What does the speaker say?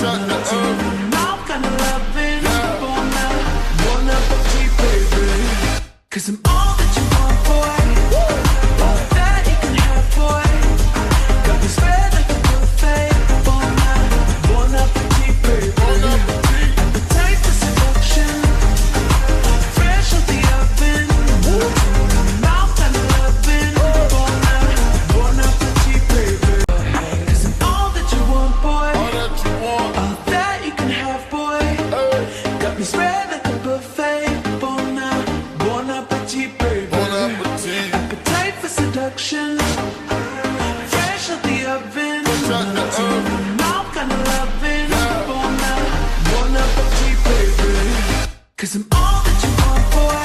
Shut the earth. Now kind of loving, bon appetit, baby. 'Cause I'm all that you want, boy. All that you can have, boy. Got me spread like a buffet. Bon appetit, baby. Bon appetit. Appetite for seduction. Fresh out the oven. Now kind of loving, bon appetit, baby. 'Cause I'm all that you want, boy. All that you want. All that you can have, boy. Hey. Got me spread like a buffet. Bon appetit, baby. Bon appetit. Appetite for seduction. Fresh out the oven. Shut the earth. Now kind of loving. Bon appetit, baby. 'Cause I'm all that you want, boy.